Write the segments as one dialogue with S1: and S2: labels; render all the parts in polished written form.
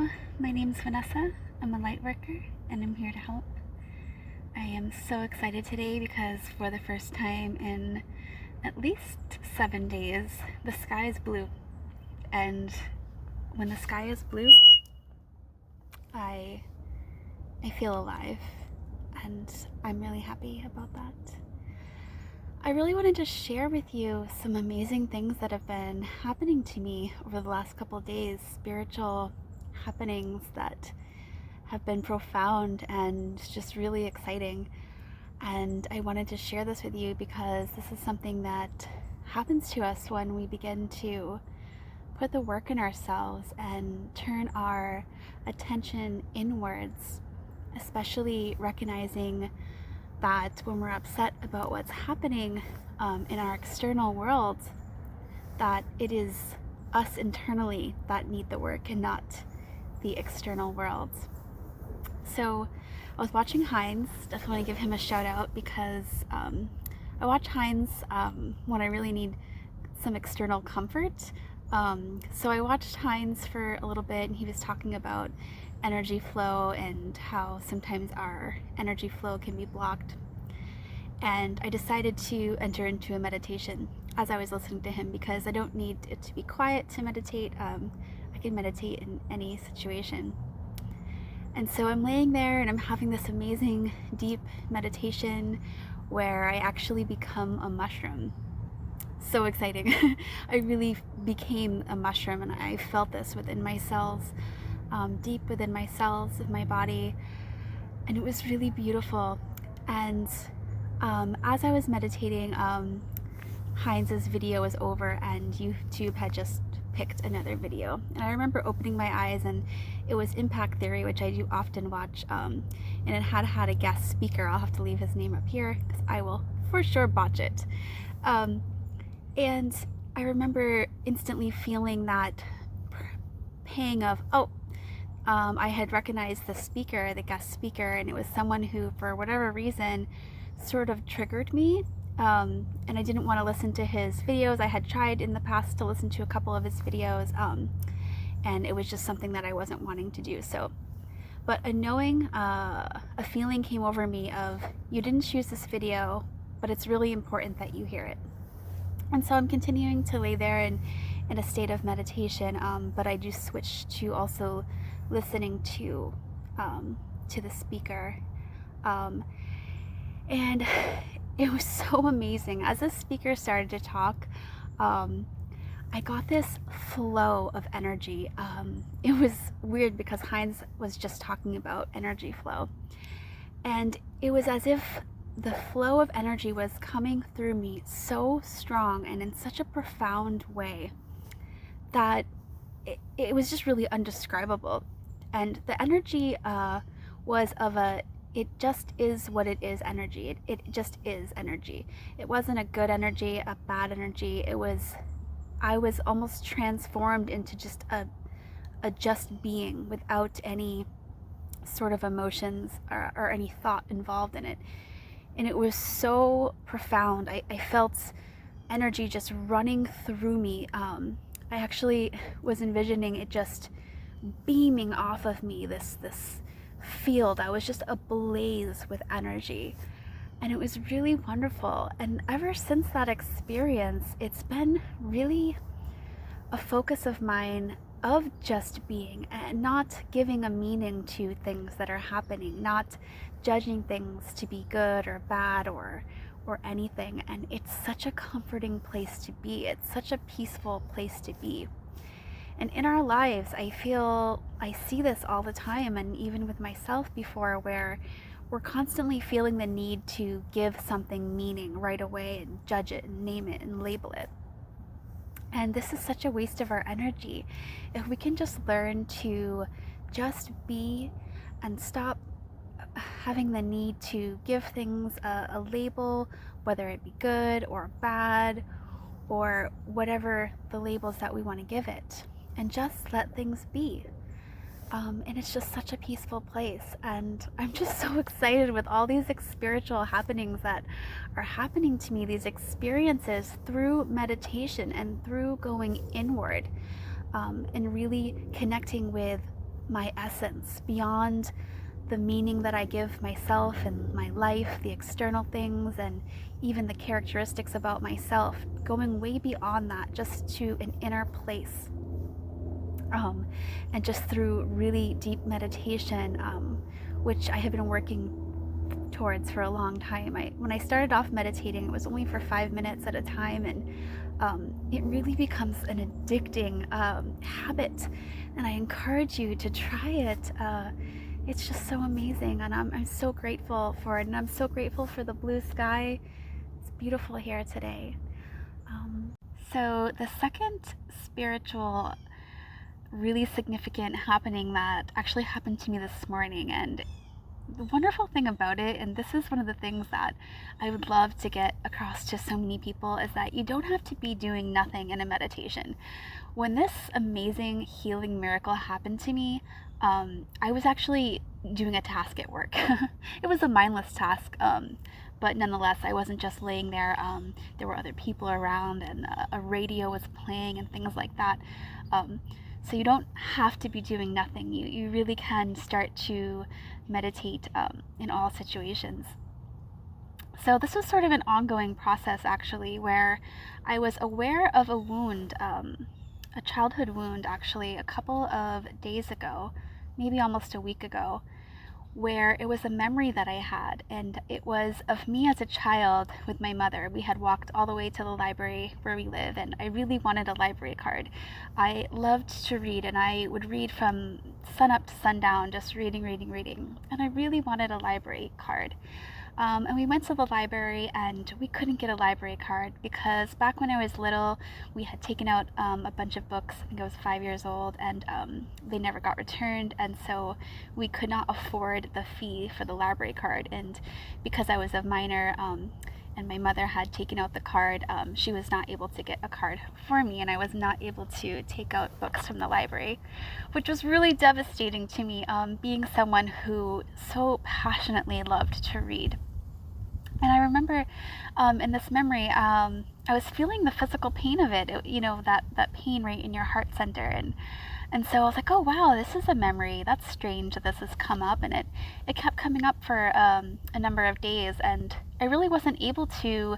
S1: Hello, my name's Vanessa. I'm a lightworker and I'm here to help. I am so excited today because for the first time in at least 7 days, the sky is blue. And when the sky is blue, I feel alive, and I'm really happy about that. I really wanted to share with you some amazing things that have been happening to me over the last couple of days, spiritual happenings that have been profound and just really exciting. And I wanted to share this with you because this is something that happens to us when we begin to put the work in ourselves and turn our attention inwards, especially recognizing that when we're upset about what's happening in our external world, that it is us internally that need the work and not the external world. So I was watching Hindz. Definitely want to give him a shout out because I watch Hindz when I really need some external comfort. So I watched Hindz for a little bit, and he was talking about energy flow and how sometimes our energy flow can be blocked. And I decided to enter into a meditation as I was listening to him because I don't need it to be quiet to meditate. I can meditate in any situation. And so I'm laying there and I'm having this amazing deep meditation where I actually become a mushroom. So exciting. I really became a mushroom, and I felt this within my cells, deep within my cells of my body, and it was really beautiful. And as I was meditating, Heinz's video was over and YouTube had just picked another video, and I remember opening my eyes and it was Impact Theory, which I do often watch, and it had a guest speaker. I'll have to leave his name up here because I will for sure botch it. And I remember instantly feeling that pang of, I had recognized the speaker, the guest speaker, and it was someone who, for whatever reason, sort of triggered me. And I didn't want to listen to his videos. I had tried in the past to listen to a couple of his videos, and it was just something that I wasn't wanting to do. So, but a feeling came over me of, you didn't choose this video, but it's really important that you hear it. And so I'm continuing to lay there in a state of meditation, but I do switch to also listening to the speaker. And it was so amazing. As the speaker started to talk, I got this flow of energy. It was weird because Heinz was just talking about energy flow. And it was as if the flow of energy was coming through me so strong and in such a profound way that it was just really undescribable. And the energy was of it just is what it is energy. It just is energy. It wasn't a good energy, a bad energy. I was almost transformed into just a just being without any sort of emotions or any thought involved in it. And it was so profound. I felt energy just running through me. I actually was envisioning it just beaming off of me, this field. I was just ablaze with energy, and it was really wonderful. And ever since that experience, it's been really a focus of mine of just being and not giving a meaning to things that are happening, not judging things to be good or bad or anything. And it's such a comforting place to be. It's such a peaceful place to be. And in our lives, I see this all the time, and even with myself before, where we're constantly feeling the need to give something meaning right away and judge it and name it and label it. And this is such a waste of our energy. If we can just learn to just be and stop having the need to give things a label, whether it be good or bad or whatever the labels that we want to give it, and just let things be. And it's just such a peaceful place. And I'm just so excited with all these spiritual happenings that are happening to me, these experiences through meditation and through going inward, and really connecting with my essence, beyond the meaning that I give myself and my life, the external things, and even the characteristics about myself, going way beyond that, just to an inner place. And just through really deep meditation, which I have been working towards for a long time. When I started off meditating, it was only for 5 minutes at a time, and it really becomes an addicting habit. And I encourage you to try it. It's just so amazing, and I'm so grateful for it, and I'm so grateful for the blue sky. It's beautiful here today. So the second spiritual really significant happening that actually happened to me this morning, and the wonderful thing about it, and this is one of the things that I would love to get across to so many people, is that you don't have to be doing nothing in a meditation. When this amazing healing miracle happened to me, I was actually doing a task at work. It was a mindless task, but nonetheless, I wasn't just laying there. There were other people around, and a radio was playing and things like that. So you don't have to be doing nothing. You really can start to meditate in all situations. So this was sort of an ongoing process, actually, where I was aware of a wound, a childhood wound, actually, a couple of days ago, maybe almost a week ago, where it was a memory that I had, and it was of me as a child with my mother. We had walked all the way to the library where we live, and I really wanted a library card. I loved to read, and I would read from sun up to sundown, just reading, and I really wanted a library card. And we went to the library, and we couldn't get a library card because back when I was little, we had taken out a bunch of books. I think I was 5 years old, and they never got returned, and so we could not afford the fee for the library card. And because I was a minor, and my mother had taken out the card, she was not able to get a card for me, and I was not able to take out books from the library, which was really devastating to me, being someone who so passionately loved to read. And I remember in this memory, I was feeling the physical pain of it, that pain right in your heart center. And so I was like, oh, wow, this is a memory. That's strange that this has come up. And it kept coming up for a number of days. And I really wasn't able to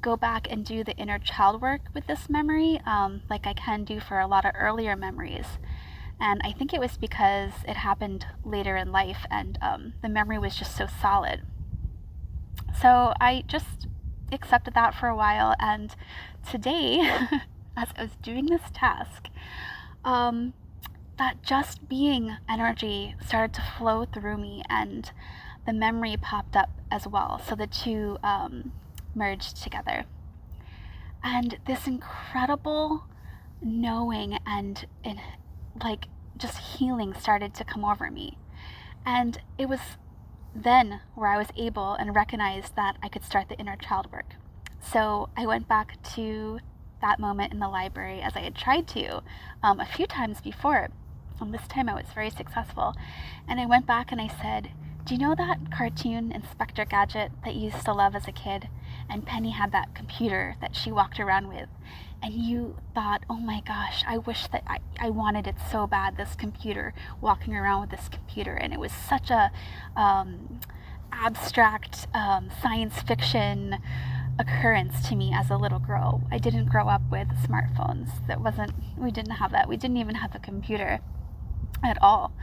S1: go back and do the inner child work with this memory like I can do for a lot of earlier memories. And I think it was because it happened later in life, and the memory was just so solid. So I just accepted that for a while, and today, as I was doing this task, that just being energy started to flow through me, and the memory popped up as well. So the two merged together. And this incredible knowing and like just healing started to come over me. And it was then where I was able and recognized that I could start the inner child work. So I went back to that moment in the library, as I had tried to a few times before. And this time I was very successful. And I went back and I said, do you know that cartoon Inspector Gadget that you used to love as a kid? And Penny had that computer that she walked around with. And you thought, oh my gosh, I wish that I wanted it so bad, this computer, walking around with this computer. And it was such a abstract science fiction occurrence to me as a little girl. I didn't grow up with smartphones. We didn't have that. We didn't even have a computer at all.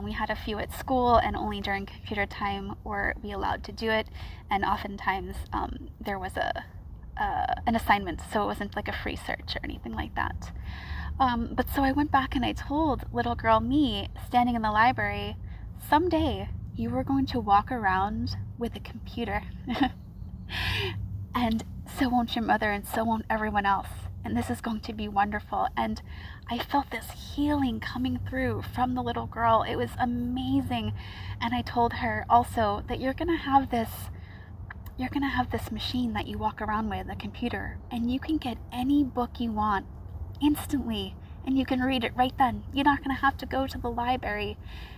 S1: We had a few at school, and only during computer time were we allowed to do it. And oftentimes there was an assignment, so it wasn't like a free search or anything like that. But so I went back and I told little girl me, standing in the library, someday you are going to walk around with a computer. And so won't your mother, and so won't everyone else. And this is going to be wonderful. And I felt this healing coming through from the little girl. It was amazing. And I told her also that you're going to have this machine that you walk around with, a computer, and you can get any book you want instantly, and you can read it right then. You're not going to have to go to the library.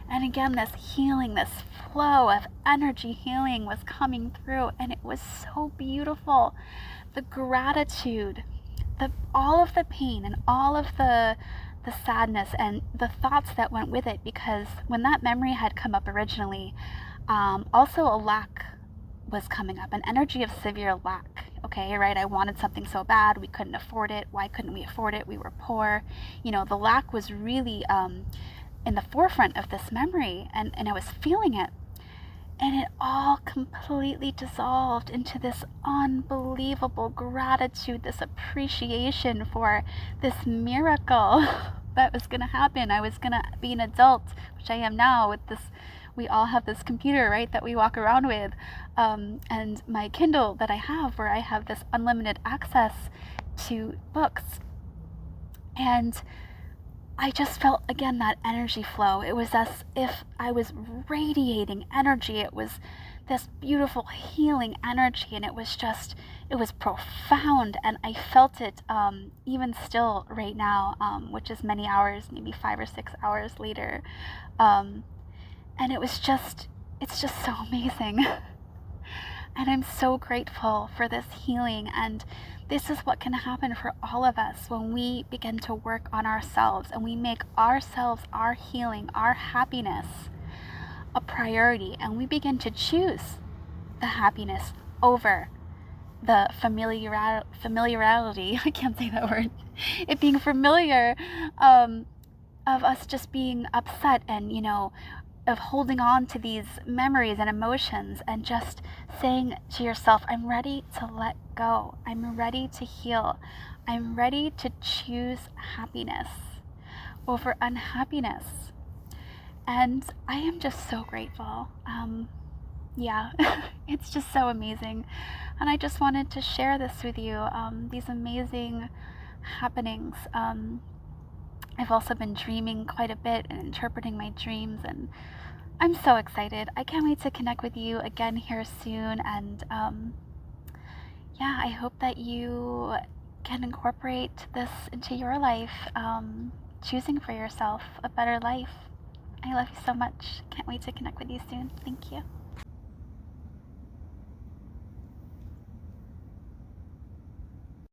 S1: And again, this healing, this flow of energy healing was coming through, and it was so beautiful. The gratitude, all of the pain and all of the the sadness and the thoughts that went with it, because when that memory had come up originally, also a lack was coming up, an energy of severe lack. Okay, right? I wanted something so bad, we couldn't afford it. Why couldn't we afford it? We were poor. The lack was really in the forefront of this memory, and I was feeling it. And it all completely dissolved into this unbelievable gratitude, this appreciation for this miracle that was going to happen. I was going to be an adult, which I am now with this. We all have this computer, right, that we walk around with, and my Kindle that I have, where I have this unlimited access to books. And I just felt, again, that energy flow. It was as if I was radiating energy. It was this beautiful healing energy, and it was profound, and I felt it even still right now, which is many hours, maybe 5 or 6 hours later. And it's just so amazing. And I'm so grateful for this healing, and this is what can happen for all of us when we begin to work on ourselves and we make ourselves, our healing, our happiness a priority, and we begin to choose the happiness over the familiarity, I can't say that word, it being familiar, of us just being upset and, of holding on to these memories and emotions, and just saying to yourself, I'm ready to let go. I'm ready to heal. I'm ready to choose happiness over unhappiness. And I am just so grateful. Yeah, it's just so amazing. And I just wanted to share this with you, these amazing happenings. I've also been dreaming quite a bit and interpreting my dreams, and I'm so excited. I can't wait to connect with you again here soon. And I hope that you can incorporate this into your life, choosing for yourself a better life. I love you so much. Can't wait to connect with you soon. Thank you.